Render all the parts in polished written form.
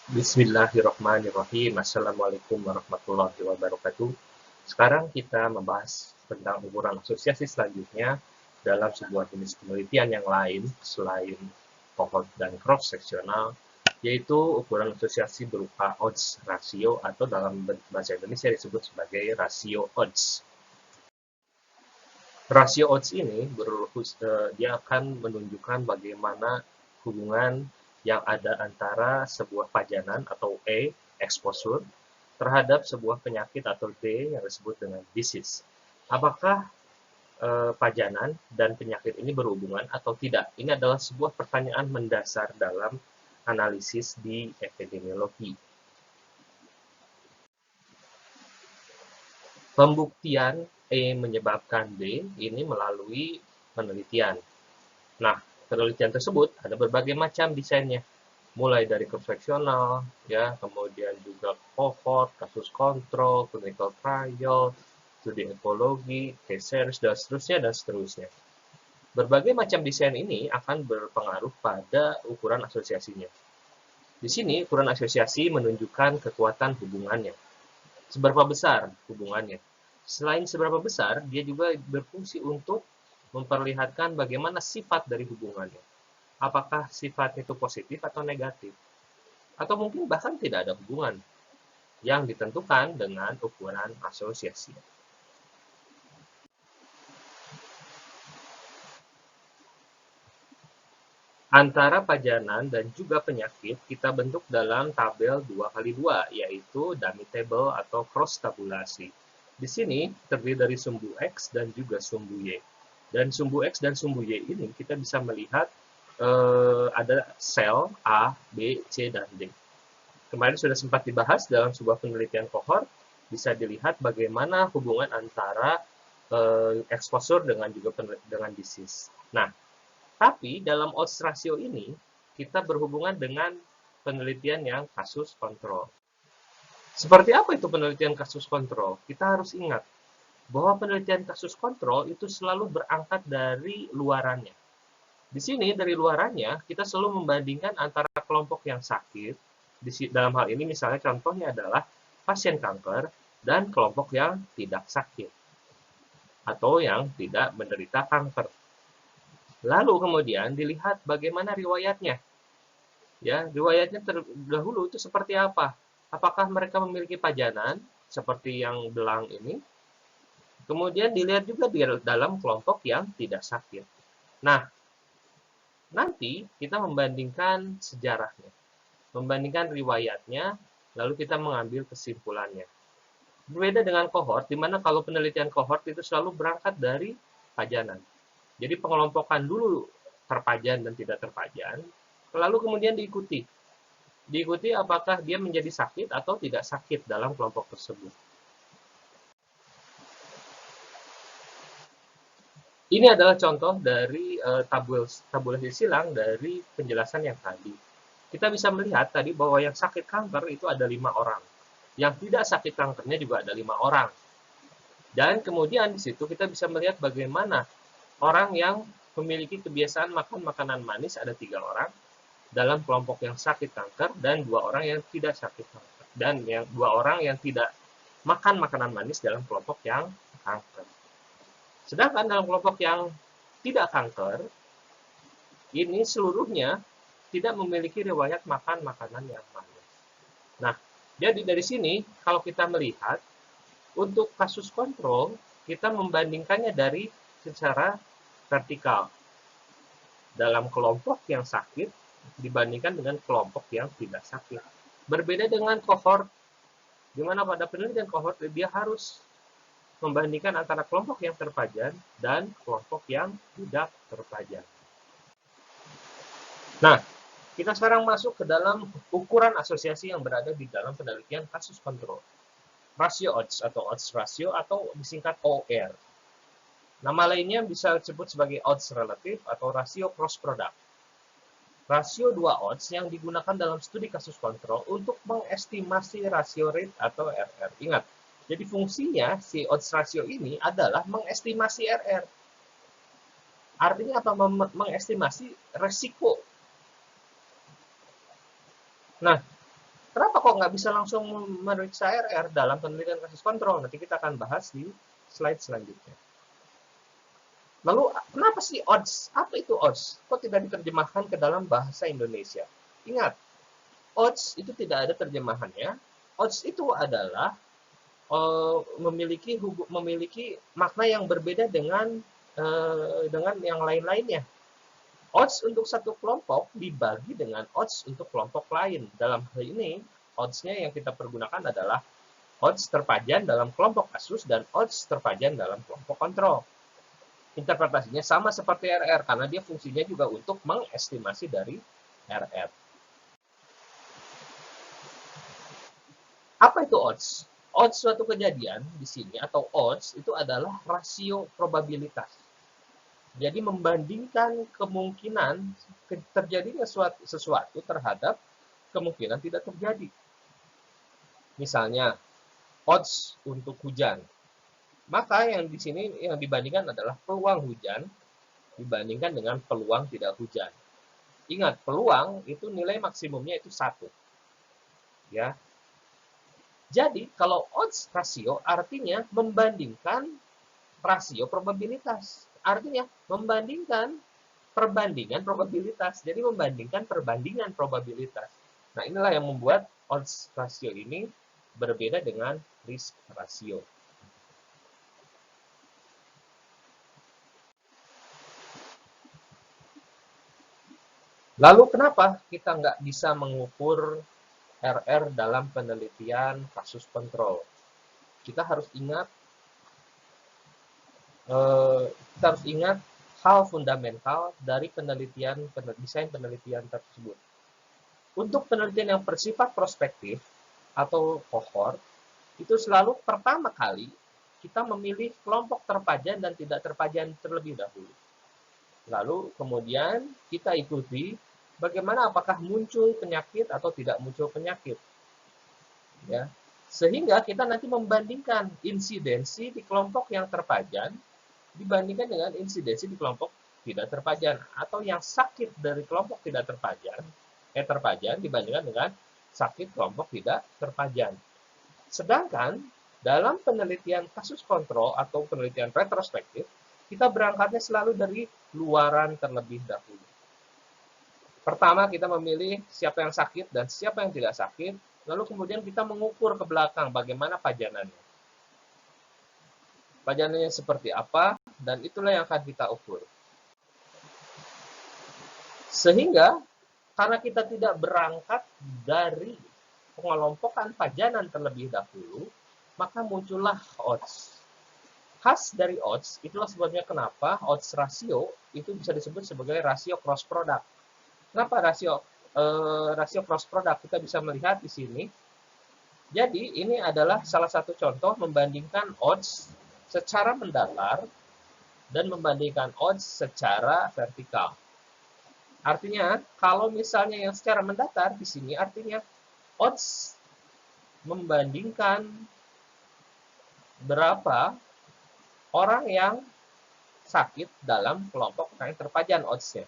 Bismillahirrahmanirrahim. Assalamualaikum warahmatullahi wabarakatuh. Sekarang kita membahas tentang ukuran asosiasi selanjutnya dalam sebuah jenis penelitian yang lain selain cohort dan cross seksional, yaitu ukuran asosiasi berupa odds ratio atau dalam bahasa Indonesia disebut sebagai rasio odds. Rasio odds ini dia akan menunjukkan bagaimana hubungan yang ada antara sebuah pajanan atau E, exposure, terhadap sebuah penyakit atau D yang disebut dengan disease. Apakah pajanan dan penyakit ini berhubungan atau tidak? Ini adalah sebuah pertanyaan mendasar dalam analisis di epidemiologi. Pembuktian E menyebabkan D ini melalui penelitian. Nah, penelitian tersebut ada berbagai macam desainnya, mulai dari konvensional, ya, kemudian juga cohort, kasus kontrol, clinical trial, studi ekologi, case series, dan seterusnya, dan seterusnya. Berbagai macam desain ini akan berpengaruh pada ukuran asosiasinya. Di sini, ukuran asosiasi menunjukkan kekuatan hubungannya. Seberapa besar hubungannya? Selain seberapa besar, dia juga berfungsi untuk memperlihatkan bagaimana sifat dari hubungannya. Apakah sifatnya itu positif atau negatif? Atau mungkin bahkan tidak ada hubungan yang ditentukan dengan ukuran asosiasi. Antara pajanan dan juga penyakit kita bentuk dalam tabel 2x2, yaitu dummy table atau cross tabulasi. Di sini terdiri dari sumbu X dan juga sumbu Y. Dan sumbu X dan sumbu Y ini kita bisa melihat ada sel A, B, C, dan D. Kemarin sudah sempat dibahas dalam sebuah penelitian kohort, bisa dilihat bagaimana hubungan antara exposure dengan juga dengan disease. Nah, tapi dalam odds ratio ini, kita berhubungan dengan penelitian yang kasus kontrol. Seperti apa itu penelitian kasus kontrol? Kita harus ingat bahwa penelitian kasus kontrol itu selalu berangkat dari luarannya. Di sini dari luarannya, kita selalu membandingkan antara kelompok yang sakit, dalam hal ini misalnya contohnya adalah pasien kanker, dan kelompok yang tidak sakit, atau yang tidak menderita kanker. Lalu kemudian dilihat bagaimana riwayatnya. Ya, riwayatnya terdahulu itu seperti apa? Apakah mereka memiliki pajanan seperti yang belang ini? Kemudian dilihat juga di dalam kelompok yang tidak sakit. Nah, nanti kita membandingkan sejarahnya, membandingkan riwayatnya, lalu kita mengambil kesimpulannya. Berbeda dengan kohort, di mana kalau penelitian kohort itu selalu berangkat dari pajanan. Jadi pengelompokan dulu terpajan dan tidak terpajan, lalu kemudian diikuti. Diikuti apakah dia menjadi sakit atau tidak sakit dalam kelompok tersebut. Ini adalah contoh dari tabulasi silang dari penjelasan yang tadi. Kita bisa melihat tadi bahwa yang sakit kanker itu ada 5 orang. Yang tidak sakit kankernya juga ada 5 orang. Dan kemudian di situ kita bisa melihat bagaimana orang yang memiliki kebiasaan makan makanan manis ada 3 orang dalam kelompok yang sakit kanker, dan 2 orang yang tidak sakit kanker, dan yang 2 orang yang tidak makan makanan manis dalam kelompok yang kanker. Sedangkan dalam kelompok yang tidak kanker, ini seluruhnya tidak memiliki riwayat makan makanan yang manis. Nah, jadi dari sini kalau kita melihat untuk kasus kontrol, kita membandingkannya dari secara vertikal. Dalam kelompok yang sakit dibandingkan dengan kelompok yang tidak sakit. Berbeda dengan kohort, di mana pada penelitian kohort dia harus membandingkan antara kelompok yang terpajan dan kelompok yang tidak terpajan. Nah, kita sekarang masuk ke dalam ukuran asosiasi yang berada di dalam penelitian kasus kontrol. Rasio odds atau odds ratio atau disingkat OR. Nama lainnya bisa disebut sebagai odds relatif atau rasio cross product. Rasio 2 odds yang digunakan dalam studi kasus kontrol untuk mengestimasi rasio rate atau RR. Ingat, jadi fungsinya si odds ratio ini adalah mengestimasi RR. Artinya apa? Mengestimasi resiko. Nah, kok nggak bisa langsung memeriksa RR dalam penelitian kasus kontrol? Nanti kita akan bahas di slide selanjutnya. Lalu, kenapa sih odds? Apa itu odds? Kok tidak diterjemahkan ke dalam bahasa Indonesia? Ingat, odds itu tidak ada terjemahannya. Odds itu adalah memiliki makna yang berbeda dengan yang lain-lainnya. Odds untuk satu kelompok dibagi dengan odds untuk kelompok lain. Dalam hal ini, odds-nya yang kita pergunakan adalah odds terpajan dalam kelompok kasus dan odds terpajan dalam kelompok kontrol. Interpretasinya sama seperti RR, karena dia fungsinya juga untuk mengestimasi dari RR. Apa itu odds? Odds suatu kejadian di sini, atau odds, itu adalah rasio probabilitas. Jadi membandingkan kemungkinan terjadinya sesuatu terhadap kemungkinan tidak terjadi. Misalnya, odds untuk hujan. Maka yang di sini yang dibandingkan adalah peluang hujan dibandingkan dengan peluang tidak hujan. Ingat, peluang itu nilai maksimumnya itu 1. Ya. Jadi, kalau odds rasio artinya membandingkan rasio probabilitas. Artinya membandingkan perbandingan probabilitas. Jadi membandingkan perbandingan probabilitas. Nah, inilah yang membuat odds rasio ini berbeda dengan risk rasio. Lalu kenapa kita nggak bisa mengukur RR dalam penelitian kasus kontrol? Kita harus ingat hal fundamental dari desain penelitian tersebut. Untuk penelitian yang bersifat prospektif atau cohort, itu selalu pertama kali kita memilih kelompok terpajan dan tidak terpajan terlebih dahulu. Lalu kemudian kita ikuti bagaimana apakah muncul penyakit atau tidak muncul penyakit. Ya. Sehingga kita nanti membandingkan insidensi di kelompok yang terpajan dibandingkan dengan insidensi di kelompok tidak terpajan, atau yang sakit dari kelompok tidak terpajan dibandingkan dengan sakit kelompok tidak terpajan. Sedangkan dalam penelitian kasus kontrol atau penelitian retrospektif, kita berangkatnya selalu dari luaran terlebih dahulu. Pertama, kita memilih siapa yang sakit dan siapa yang tidak sakit, lalu kemudian kita mengukur ke belakang bagaimana pajanannya. Pajanannya seperti apa, dan itulah yang akan kita ukur. Sehingga, karena kita tidak berangkat dari pengelompokan pajanan terlebih dahulu, maka muncullah odds. Khas dari odds, itulah sebabnya kenapa odds rasio itu bisa disebut sebagai rasio cross product. Kenapa rasio cross product? Kita bisa melihat di sini. Jadi ini adalah salah satu contoh membandingkan odds secara mendatar dan membandingkan odds secara vertikal. Artinya, kalau misalnya yang secara mendatar di sini artinya odds membandingkan berapa orang yang sakit dalam kelompok yang terpajan odds-nya.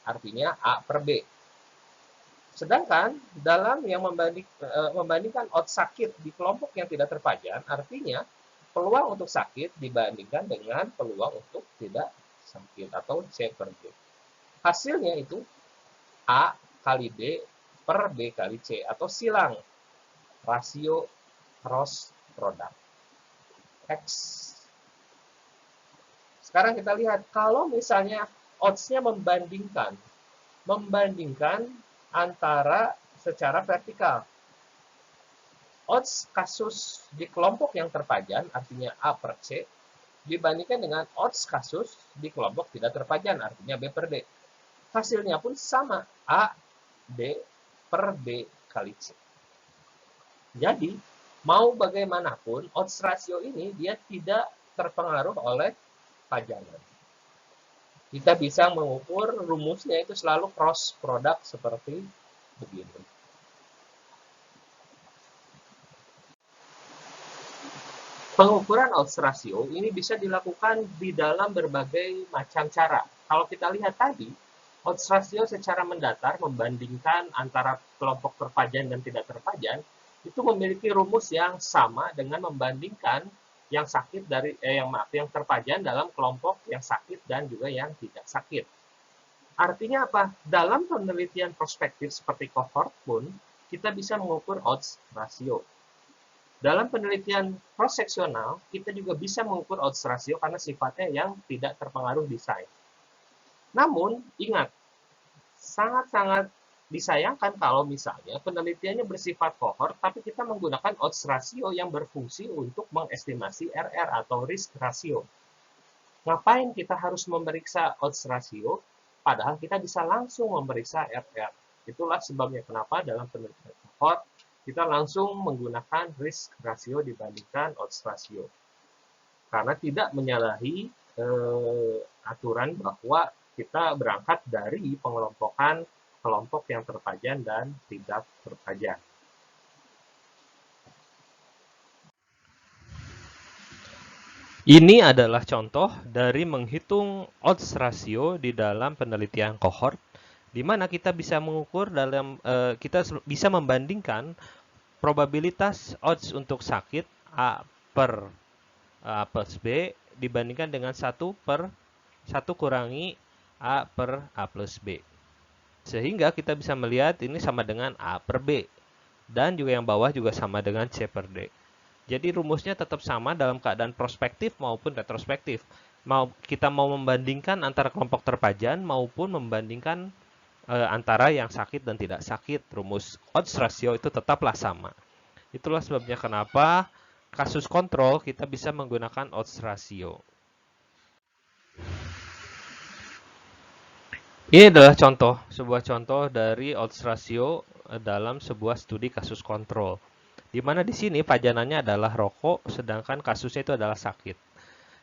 Artinya A per B. Sedangkan dalam yang membandingkan odds sakit di kelompok yang tidak terpajan, artinya peluang untuk sakit dibandingkan dengan peluang untuk tidak sakit, atau C per B. Hasilnya itu A kali B per B kali C, atau silang rasio cross product. X. Sekarang kita lihat, kalau misalnya odds-nya membandingkan antara secara vertikal. Odds kasus di kelompok yang terpajan, artinya A per C, dibandingkan dengan odds kasus di kelompok tidak terpajan, artinya B per D. Hasilnya pun sama, A, D per B kali C. Jadi, mau bagaimanapun, odds rasio ini dia tidak terpengaruh oleh pajanan. Kita bisa mengukur, rumusnya itu selalu cross product seperti begini. Pengukuran odds rasio ini bisa dilakukan di dalam berbagai macam cara. Kalau kita lihat tadi, Odds ratio secara mendatar membandingkan antara kelompok terpajan dan tidak terpajan itu memiliki rumus yang sama dengan membandingkan yang sakit dari yang terpajan dalam kelompok yang sakit dan juga yang tidak sakit. Artinya apa? Dalam penelitian prospektif seperti cohort pun kita bisa mengukur odds ratio. Dalam penelitian cross-seksional, kita juga bisa mengukur odds ratio karena sifatnya yang tidak terpengaruh desain. Namun, ingat, sangat-sangat disayangkan kalau misalnya penelitiannya bersifat cohort, tapi kita menggunakan odds ratio yang berfungsi untuk mengestimasi RR atau risk ratio. Ngapain kita harus memeriksa odds ratio, padahal kita bisa langsung memeriksa RR. Itulah sebabnya kenapa dalam penelitian cohort, kita langsung menggunakan risk ratio dibandingkan odds ratio. Karena tidak menyalahi aturan bahwa kita berangkat dari pengelompokan kelompok yang terpajan dan tidak terpajan. Ini adalah contoh dari menghitung odds ratio di dalam penelitian cohort, di mana kita bisa mengukur kita bisa membandingkan probabilitas odds untuk sakit A per A plus B dibandingkan dengan 1 per 1 kurangi A per A plus B. Sehingga kita bisa melihat ini sama dengan A per B. Dan juga yang bawah juga sama dengan C per D. Jadi rumusnya tetap sama dalam keadaan prospektif maupun retrospektif. Kita mau membandingkan antara kelompok terpajan maupun membandingkan antara yang sakit dan tidak sakit. Rumus odds ratio itu tetaplah sama. Itulah sebabnya kenapa kasus kontrol kita bisa menggunakan odds ratio. Ini adalah sebuah contoh dari odds ratio dalam sebuah studi kasus kontrol. Di mana di sini pajanannya adalah rokok, sedangkan kasusnya itu adalah sakit.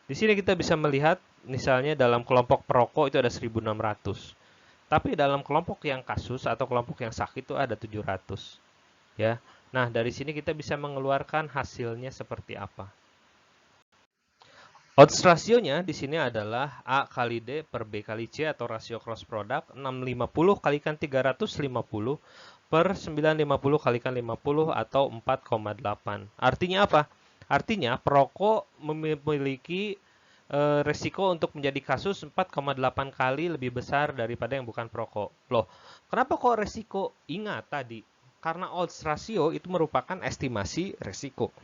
Di sini kita bisa melihat, misalnya dalam kelompok perokok itu ada 1.600. Tapi dalam kelompok yang kasus atau kelompok yang sakit itu ada 700. Ya. Nah, dari sini kita bisa mengeluarkan hasilnya seperti apa. Odds rasionya di sini adalah A kali D per B kali C atau rasio cross product 650 kalikan 350 per 950 kalikan 50 atau 4,8. Artinya apa? Artinya perokok memiliki resiko untuk menjadi kasus 4,8 kali lebih besar daripada yang bukan perokok. Loh, kenapa kok resiko? Ingat tadi, karena odds rasio itu merupakan estimasi resiko.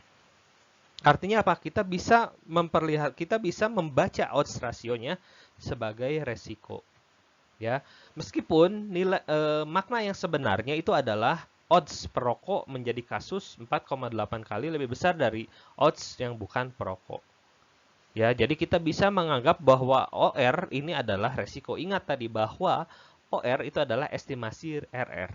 Artinya apa? Kita bisa membaca odds rasionya sebagai resiko. Ya, meskipun makna yang sebenarnya itu adalah odds perokok menjadi kasus 4,8 kali lebih besar dari odds yang bukan perokok. Ya, jadi kita bisa menganggap bahwa OR ini adalah resiko. Ingat tadi bahwa OR itu adalah estimasi RR.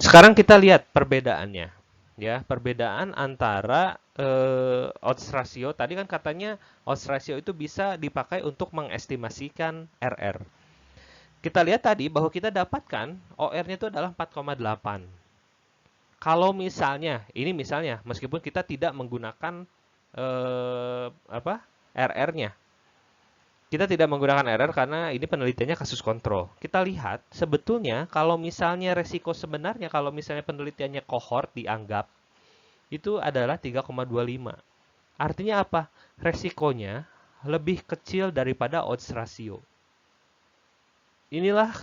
Sekarang kita lihat perbedaannya. Ya, perbedaan antara odds ratio. Tadi kan katanya odds ratio itu bisa dipakai untuk mengestimasikan RR. Kita lihat tadi bahwa kita dapatkan OR-nya itu adalah 4,8. Kalau misalnya, ini misalnya, meskipun kita tidak menggunakan RR-nya. Kita tidak menggunakan RR karena ini penelitiannya kasus kontrol. Kita lihat, sebetulnya kalau misalnya resiko sebenarnya, kalau misalnya penelitiannya cohort dianggap, itu adalah 3,25. Artinya apa? Resikonya lebih kecil daripada odds ratio. Inilah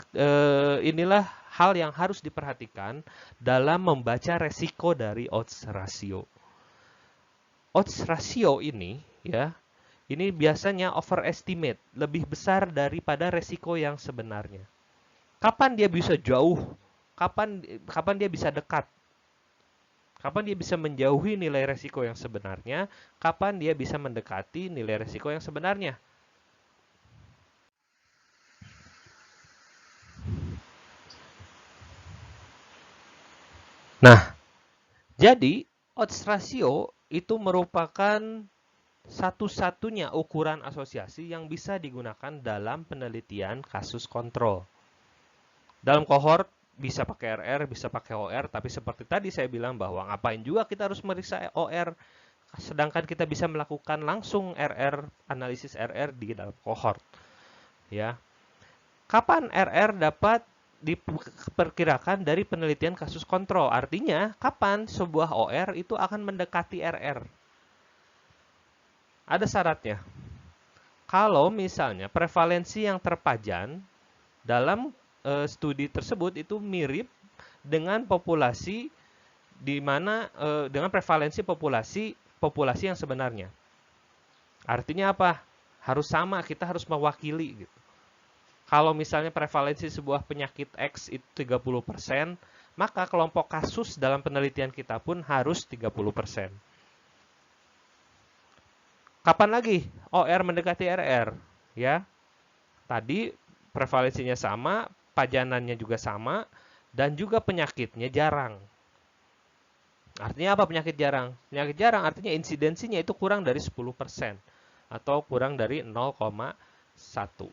hal yang harus diperhatikan dalam membaca resiko dari odds ratio. Odds ratio ini, ya, ini biasanya overestimate, lebih besar daripada resiko yang sebenarnya. Kapan dia bisa jauh? Kapan dia bisa dekat? Kapan dia bisa menjauhi nilai resiko yang sebenarnya? Kapan dia bisa mendekati nilai resiko yang sebenarnya? Nah, jadi odds ratio itu merupakan satu-satunya ukuran asosiasi yang bisa digunakan dalam penelitian kasus kontrol. Dalam cohort bisa pakai RR, bisa pakai OR, tapi seperti tadi saya bilang bahwa ngapain juga kita harus meriksa OR, sedangkan kita bisa melakukan langsung analisis RR di dalam kohort. Ya, kapan RR dapat diperkirakan dari penelitian kasus kontrol? Artinya, kapan sebuah OR itu akan mendekati RR? Ada syaratnya. Kalau misalnya prevalensi yang terpajan dalam studi tersebut itu mirip dengan populasi di mana dengan prevalensi populasi yang sebenarnya. Artinya apa? Harus sama, kita harus mewakili gitu. Kalau misalnya prevalensi sebuah penyakit X itu 30%, maka kelompok kasus dalam penelitian kita pun harus 30%. Kapan lagi OR mendekati RR? Ya, tadi prevalensinya sama, pajanannya juga sama, dan juga penyakitnya jarang. Artinya apa penyakit jarang? Penyakit jarang artinya insidensinya itu kurang dari 10% atau kurang dari 0,1.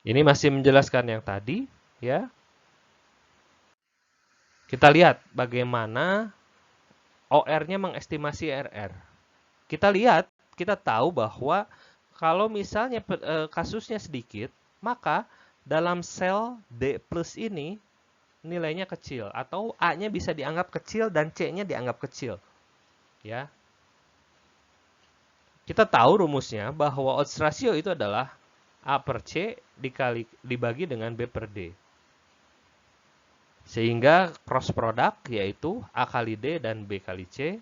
Ini masih menjelaskan yang tadi, ya. Kita lihat bagaimana OR-nya mengestimasi RR. Kita lihat, kita tahu bahwa kalau misalnya kasusnya sedikit, maka dalam sel D plus ini nilainya kecil atau A-nya bisa dianggap kecil dan C-nya dianggap kecil. Ya. Kita tahu rumusnya bahwa odds ratio itu adalah A per C dibagi dengan B per D. Sehingga cross product yaitu A kali D dan B kali C.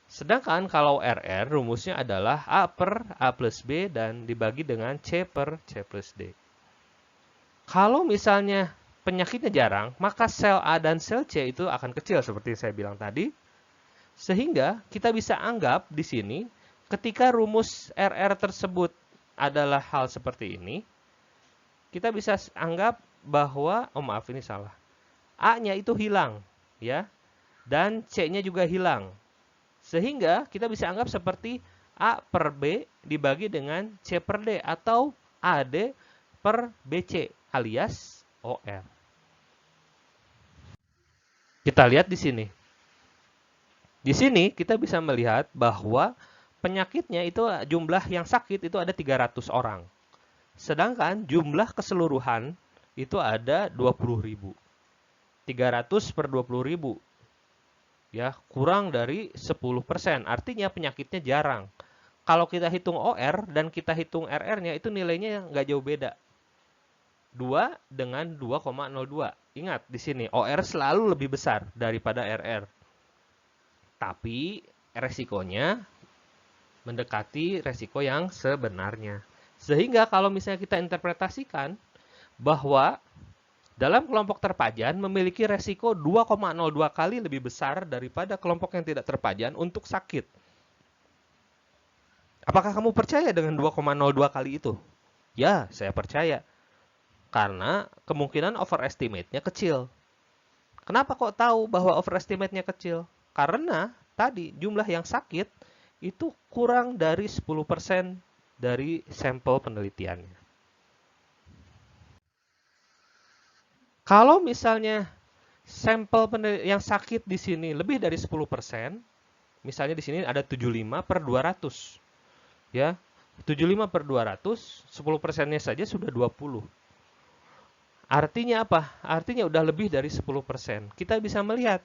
Sedangkan kalau RR rumusnya adalah A per A plus B dan dibagi dengan C per C plus D. Kalau misalnya penyakitnya jarang, maka sel A dan sel C itu akan kecil seperti saya bilang tadi. Sehingga kita bisa anggap di sini ketika rumus RR tersebut adalah hal seperti ini, kita bisa anggap bahwa, oh maaf ini salah, A-nya itu hilang, ya, dan C-nya juga hilang. Sehingga kita bisa anggap seperti A per B dibagi dengan C per D atau AD per BC alias OR. Kita lihat di sini. Di sini kita bisa melihat bahwa penyakitnya itu jumlah yang sakit itu ada 300 orang. Sedangkan jumlah keseluruhan itu ada 20.000. 300 per 20.000. Ya, kurang dari 10%. Artinya penyakitnya jarang. Kalau kita hitung OR dan kita hitung RR-nya itu nilainya nggak jauh beda. 2 dengan 2,02. Ingat di sini OR selalu lebih besar daripada RR. Tapi resikonya mendekati resiko yang sebenarnya. Sehingga kalau misalnya kita interpretasikan bahwa dalam kelompok terpajan memiliki resiko 2,02 kali lebih besar daripada kelompok yang tidak terpajan untuk sakit. Apakah kamu percaya dengan 2,02 kali itu? Ya, saya percaya. Karena kemungkinan overestimate-nya kecil. Kenapa kok tahu bahwa overestimate-nya kecil? Karena tadi jumlah yang sakit itu kurang dari 10% dari sampel penelitiannya. Kalau misalnya sampel yang sakit di sini lebih dari 10%, misalnya di sini ada 75 per 200. Ya, 75 per 200, 10%-nya saja sudah 20. Artinya apa? Artinya udah lebih dari 10%. Kita bisa melihat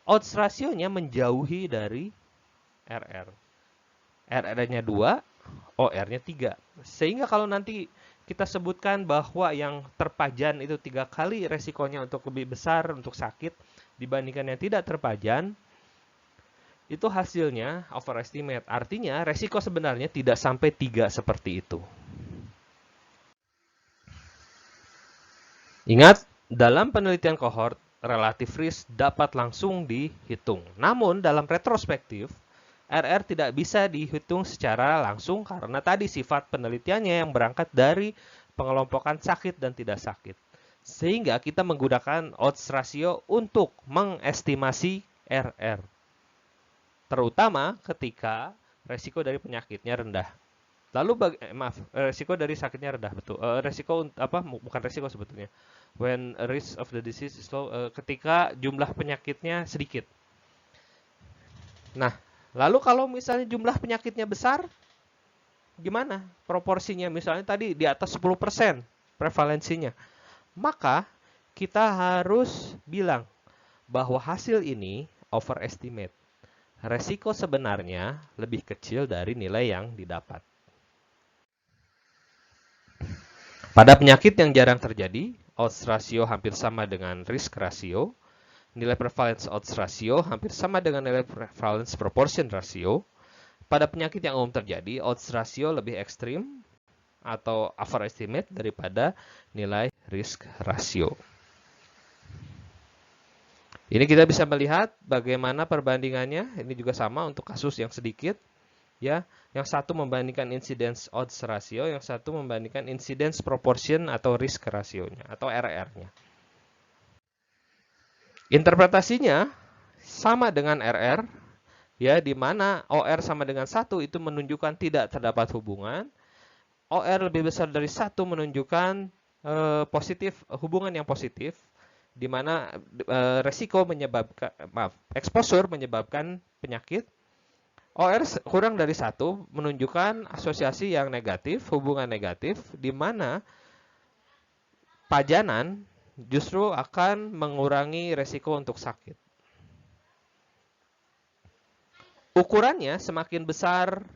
odds rasionya menjauhi dari RR. RR-nya 2, OR-nya 3. Sehingga kalau nanti kita sebutkan bahwa yang terpajan itu 3 kali resikonya untuk lebih besar untuk sakit dibandingkan yang tidak terpajan, itu hasilnya overestimate. Artinya resiko sebenarnya tidak sampai 3 seperti itu. Ingat, dalam penelitian kohort, relative risk dapat langsung dihitung. Namun dalam retrospektif, RR tidak bisa dihitung secara langsung karena tadi sifat penelitiannya yang berangkat dari pengelompokan sakit dan tidak sakit. Sehingga kita menggunakan odds ratio untuk mengestimasi RR. Terutama ketika resiko dari penyakitnya rendah. Lalu resiko dari sakitnya rendah, betul. Resiko apa? Bukan resiko sebetulnya. When risk of the disease is low, ketika jumlah penyakitnya sedikit. Nah, lalu kalau misalnya jumlah penyakitnya besar, gimana proporsinya? Misalnya tadi di atas 10% prevalensinya. Maka kita harus bilang bahwa hasil ini overestimate. Resiko sebenarnya lebih kecil dari nilai yang didapat. Pada penyakit yang jarang terjadi, odds ratio hampir sama dengan risk ratio. Nilai prevalence odds ratio hampir sama dengan nilai prevalence proportion ratio. Pada penyakit yang umum terjadi, odds ratio lebih ekstrim atau overestimate daripada nilai risk ratio. Ini kita bisa melihat bagaimana perbandingannya. Ini juga sama untuk kasus yang sedikit. Ya, yang satu membandingkan incidence odds ratio, yang satu membandingkan incidence proportion atau risk ratio-nya atau RR-nya. Interpretasinya sama dengan RR, ya, di mana OR sama dengan 1 itu menunjukkan tidak terdapat hubungan. OR lebih besar dari 1 menunjukkan positif, hubungan yang positif, di mana resiko menyebabkan, exposure menyebabkan penyakit. OR kurang dari 1 menunjukkan asosiasi yang negatif, hubungan negatif, di mana pajanan justru akan mengurangi resiko untuk sakit. Ukurannya semakin besar,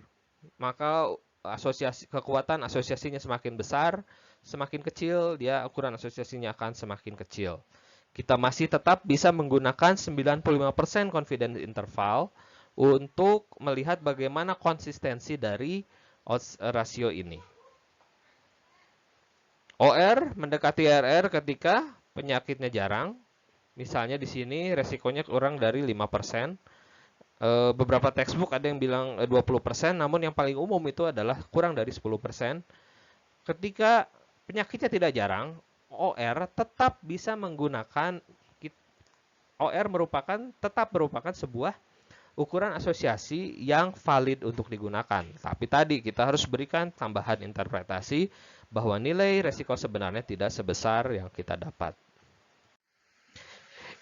maka kekuatan asosiasinya semakin besar, semakin kecil, dia ukuran asosiasinya akan semakin kecil. Kita masih tetap bisa menggunakan 95% confidence interval untuk melihat bagaimana konsistensi dari odds ratio ini. OR mendekati RR ketika penyakitnya jarang. Misalnya di sini resikonya kurang dari 5%. Beberapa textbook ada yang bilang 20%, namun yang paling umum itu adalah kurang dari 10%. Ketika penyakitnya tidak jarang, OR tetap bisa menggunakan, OR tetap merupakan sebuah ukuran asosiasi yang valid untuk digunakan. Tapi tadi kita harus berikan tambahan interpretasi bahwa nilai resiko sebenarnya tidak sebesar yang kita dapat.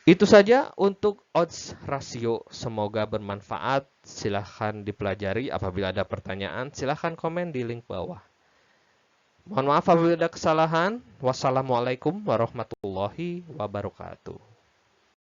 Itu saja untuk odds ratio. Semoga bermanfaat. Silahkan dipelajari. Apabila ada pertanyaan, silahkan komen di link bawah. Mohon maaf apabila ada kesalahan. Wassalamualaikum warahmatullahi wabarakatuh.